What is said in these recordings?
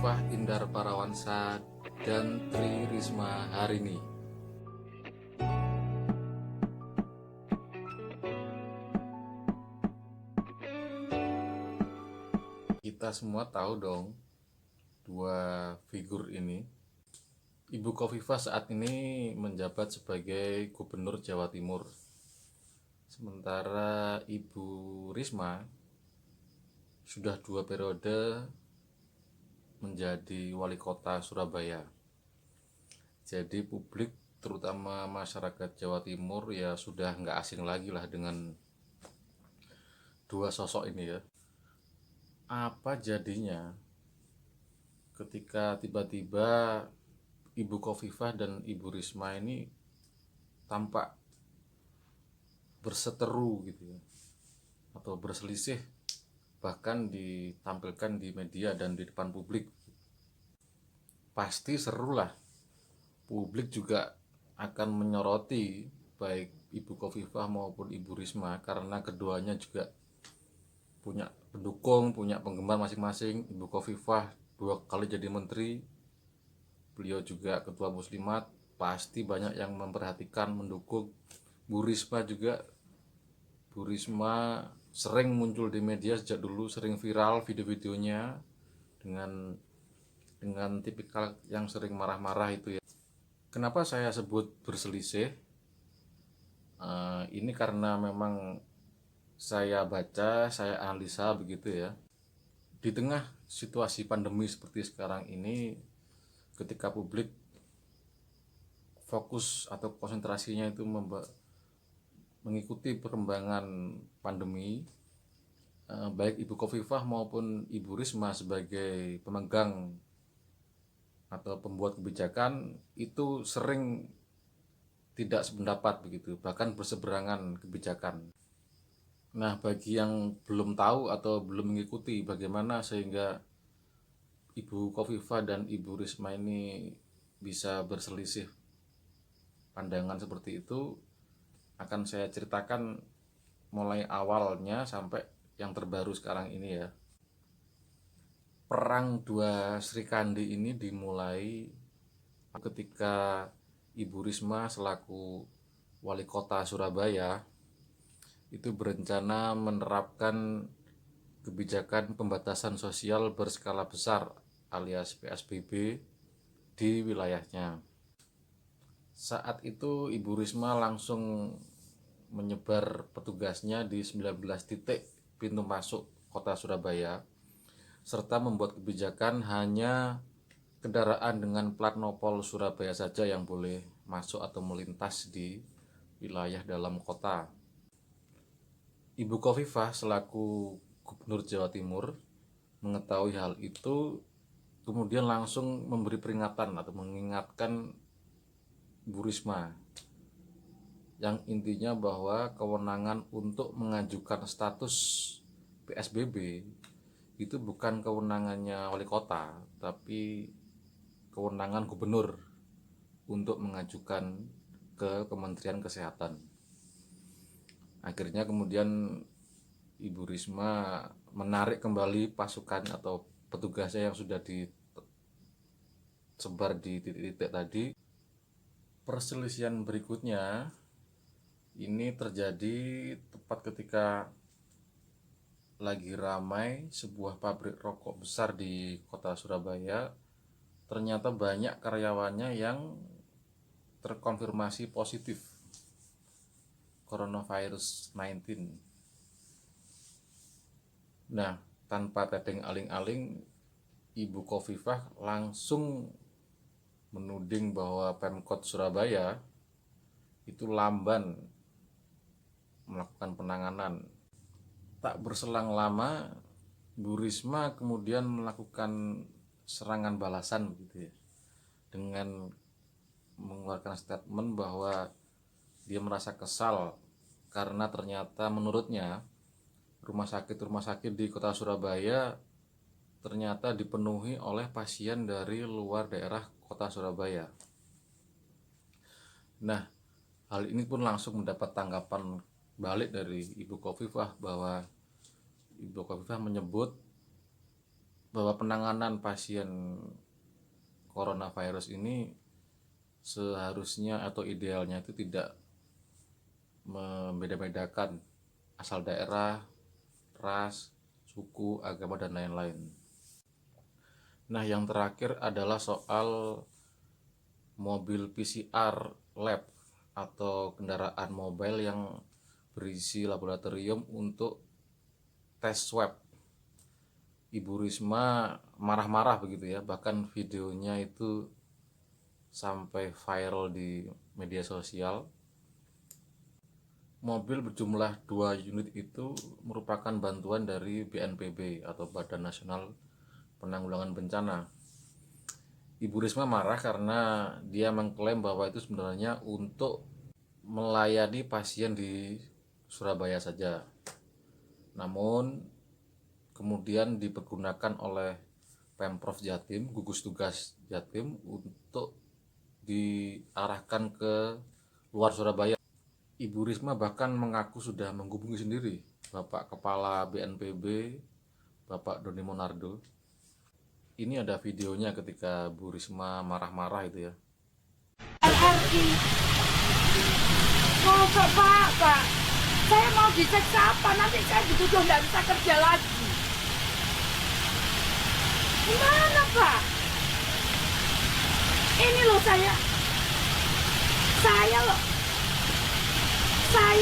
Khofifah Indar Parawansa dan Tri Risma Harini. Kita semua tahu dong dua figur ini. Ibu Khofifah saat ini menjabat sebagai Gubernur Jawa Timur. Sementara Ibu Risma sudah 2 periode menjadi wali kota Surabaya. Jadi publik terutama masyarakat Jawa Timur ya sudah nggak asing lagi lah dengan dua sosok ini ya. Apa jadinya ketika tiba-tiba Ibu Khofifah dan Ibu Risma ini tampak berseteru gitu ya, atau berselisih, bahkan ditampilkan di media dan di depan publik. Pasti seru lah, publik juga akan menyoroti baik Ibu Khofifah maupun Ibu Risma karena keduanya juga punya pendukung, punya penggemar masing-masing. Ibu Khofifah 2 kali jadi menteri, beliau juga ketua muslimat, pasti banyak yang memperhatikan, mendukung. Bu Risma juga, Bu Risma sering muncul di media sejak dulu, sering viral video-videonya dengan tipikal yang sering marah-marah itu ya. Kenapa saya sebut berselisih? Ini karena memang saya baca, saya analisa begitu ya. Di tengah situasi pandemi seperti sekarang ini, ketika publik fokus atau konsentrasinya itu mengikuti perkembangan pandemi, baik Ibu Khofifah maupun Ibu Risma sebagai pemegang atau pembuat kebijakan itu sering tidak sependapat begitu, bahkan berseberangan kebijakan. Nah, bagi yang belum tahu atau belum mengikuti bagaimana sehingga Ibu Khofifah dan Ibu Risma ini bisa berselisih pandangan seperti itu, akan saya ceritakan mulai awalnya sampai yang terbaru sekarang ini ya. Perang dua Sri Kandi ini dimulai ketika Ibu Risma selaku wali kota Surabaya itu berencana menerapkan kebijakan pembatasan sosial berskala besar alias PSBB di wilayahnya. Saat itu Ibu Risma langsung menyebar petugasnya di 19 titik pintu masuk kota Surabaya, serta membuat kebijakan hanya kendaraan dengan plat nopol Surabaya saja yang boleh masuk atau melintas di wilayah dalam kota. Ibu Khofifah selaku Gubernur Jawa Timur mengetahui hal itu, kemudian langsung memberi peringatan atau mengingatkan Bu Risma, yang intinya bahwa kewenangan untuk mengajukan status PSBB itu bukan kewenangannya wali kota, tapi kewenangan gubernur untuk mengajukan ke Kementerian Kesehatan. Akhirnya kemudian Ibu Risma menarik kembali pasukan atau petugasnya yang sudah disebar di titik-titik tadi. Perselisihan berikutnya ini terjadi tepat ketika lagi ramai sebuah pabrik rokok besar di kota Surabaya. Ternyata banyak karyawannya yang terkonfirmasi positif coronavirus 19. Nah, tanpa tedeng aling-aling, Ibu Khofifah langsung menuding bahwa Pemkot Surabaya itu lamban melakukan penanganan. Tak berselang lama, Bu Risma kemudian melakukan serangan balasan gitu ya, dengan mengeluarkan statement bahwa dia merasa kesal karena ternyata menurutnya rumah sakit di kota Surabaya ternyata dipenuhi oleh pasien dari luar daerah kota Surabaya. Nah, hal ini pun langsung mendapat tanggapan balik dari Ibu Khofifah, bahwa Ibu Khofifah menyebut bahwa penanganan pasien coronavirus ini seharusnya atau idealnya itu tidak membeda-bedakan asal daerah, ras, suku, agama, dan lain-lain. Nah, yang terakhir adalah soal mobil PCR lab atau kendaraan mobile yang berisi laboratorium untuk tes swab. Ibu Risma marah-marah begitu ya, bahkan videonya itu sampai viral di media sosial. Mobil berjumlah 2 unit itu merupakan bantuan dari BNPB atau Badan Nasional Penanggulangan Bencana. Ibu Risma marah karena dia mengklaim bahwa itu sebenarnya untuk melayani pasien di Surabaya saja. Namun kemudian dipergunakan oleh Pemprov Jatim, gugus tugas Jatim untuk diarahkan ke luar Surabaya. Ibu Risma bahkan mengaku sudah menghubungi sendiri Bapak Kepala BNPB, Bapak Doni Monardo. Ini ada videonya ketika Bu Risma marah-marah itu ya. LRI, masa Pak, saya mau dicek apa? Nanti saya dituduh nggak bisa kerja lagi. Gimana Pak? Ini loh saya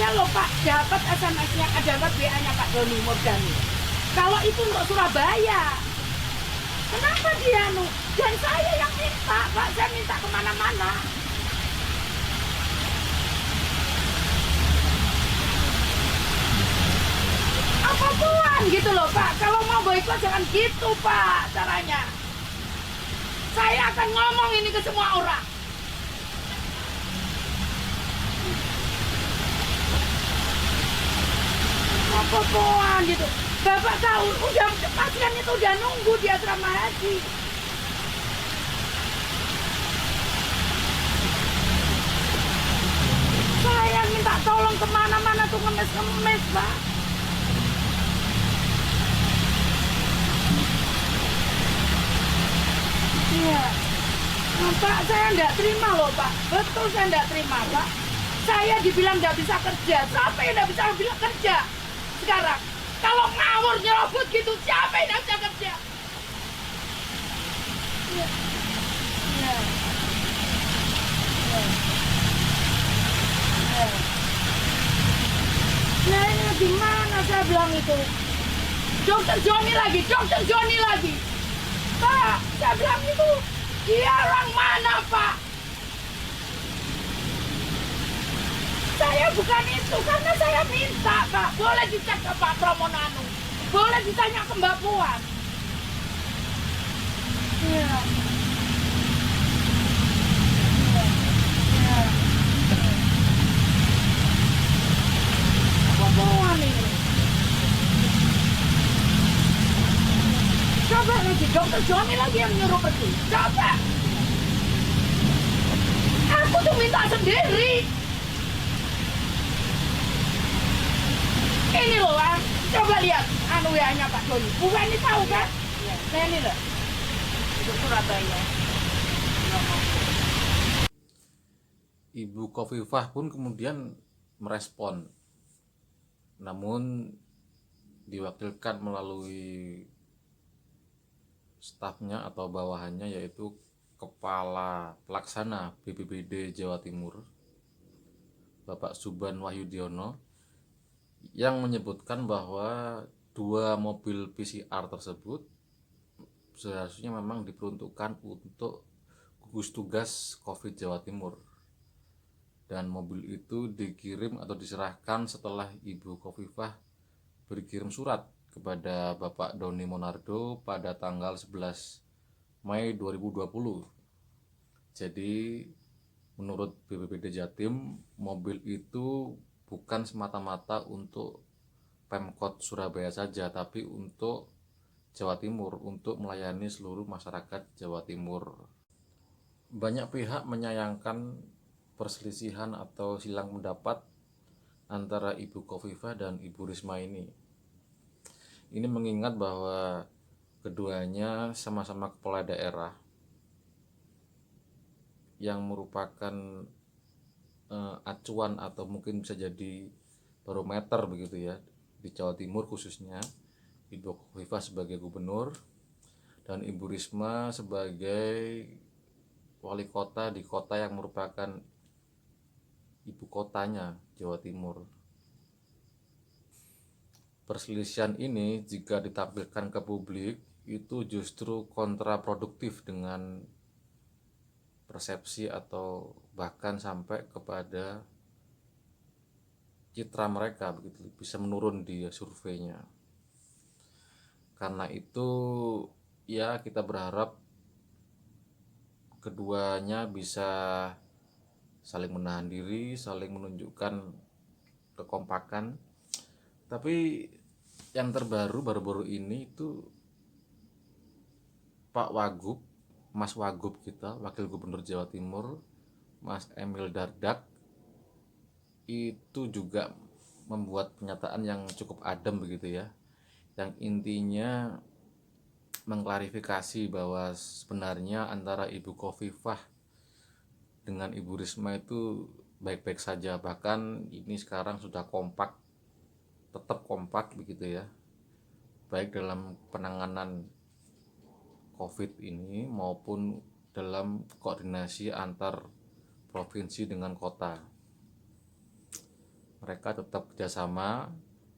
loh Pak, dapat SMS-nya, dapat WA-nya Pak Doni Mordani. Kalau itu untuk Surabaya, kenapa dia dan saya yang minta Pak, saya minta kemana-mana. Apapun gitu loh Pak, kalau mau boykot jangan gitu Pak caranya. Saya akan ngomong ini ke semua orang. Apapun gitu. Bapak tahu, udah pasien itu udah nunggu di asrama haji. Saya minta tolong kemana-mana tuh ngemis-ngemis Pak. Iya. Nah, Pak, saya enggak terima loh Pak. Betul saya enggak terima Pak. Saya dibilang enggak bisa kerja. Siapa yang enggak bisa bilang kerja sekarang? Kalau ngawur nyerobot gitu, siapa yang enggak bisa kerja? Iya. Iya. Iya. Iya. Nah ini gimana saya bilang itu? Dokter Joni lagi. Pak, saya bilang itu, dia orang mana Pak? Saya bukan itu, karena saya minta Pak. Boleh dicek ke Pak Pramonanu. Boleh ditanya ke Mbak Puan. Iya. Iya. Iya. Mbak Puan ini. Coba lagi, dokter Joni lagi yang nyuruh pergi. Coba. Aku tuh minta sendiri. Ini loh, coba lihat WA-nya Pak Doni. Bu ini tahu kan? Iya. Nah ini loh. Itu Surabaya. Ibu Khofifah pun kemudian merespon, namun diwakilkan melalui stafnya atau bawahannya, yaitu Kepala Pelaksana BPBD Jawa Timur, Bapak Suban Wahyudiono, yang menyebutkan bahwa 2 mobil PCR tersebut seharusnya memang diperuntukkan untuk gugus tugas COVID Jawa Timur, dan mobil itu dikirim atau diserahkan setelah Ibu Khofifah berkirim surat kepada Bapak Doni Monardo pada tanggal 11 Mei 2020. Jadi menurut BPBD Jatim, mobil itu bukan semata-mata untuk Pemkot Surabaya saja, tapi untuk Jawa Timur, untuk melayani seluruh masyarakat Jawa Timur. Banyak pihak menyayangkan perselisihan atau silang pendapat antara Ibu Khofifah dan Ibu Risma ini. Ini mengingat bahwa Keduanya sama-sama kepala daerah yang merupakan acuan atau mungkin bisa jadi barometer begitu ya di Jawa Timur khususnya. Ibu Khofifah sebagai gubernur dan Ibu Risma sebagai wali kota di kota yang merupakan ibu kotanya Jawa Timur. Perselisihan ini jika ditampilkan ke publik itu justru kontraproduktif dengan persepsi atau bahkan sampai kepada citra mereka begitu, bisa menurun di surveinya. Karena itu ya kita berharap keduanya bisa saling menahan diri, saling menunjukkan kekompakan. Tapi yang terbaru baru-baru ini itu Pak Wagub, Mas Wagub kita, Wakil Gubernur Jawa Timur, Mas Emil Dardak, itu juga membuat pernyataan yang cukup adem begitu ya, yang intinya mengklarifikasi bahwa sebenarnya antara Ibu Khofifah dengan Ibu Risma itu baik-baik saja, bahkan ini sekarang sudah kompak, tetap kompak begitu ya, baik dalam penanganan COVID ini maupun dalam koordinasi antar provinsi dengan kota. Mereka tetap kerjasama,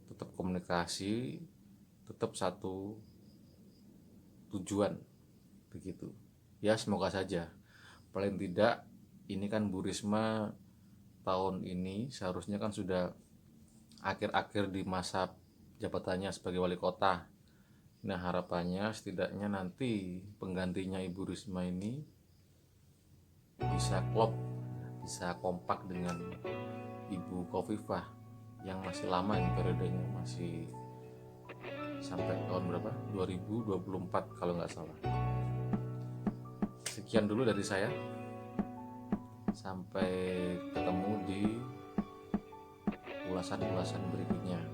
tetap komunikasi, tetap satu tujuan begitu. Ya semoga saja. Paling tidak ini kan Bu Risma tahun ini seharusnya kan sudah akhir-akhir di masa jabatannya sebagai wali kota. Nah harapannya setidaknya nanti penggantinya Ibu Risma ini bisa klop, bisa kompak dengan Ibu Khofifah yang masih lama ini periodenya, masih sampai tahun berapa? 2024 kalau nggak salah. Sekian dulu dari saya. Sampai ketemu di ulasan-ulasan berikutnya.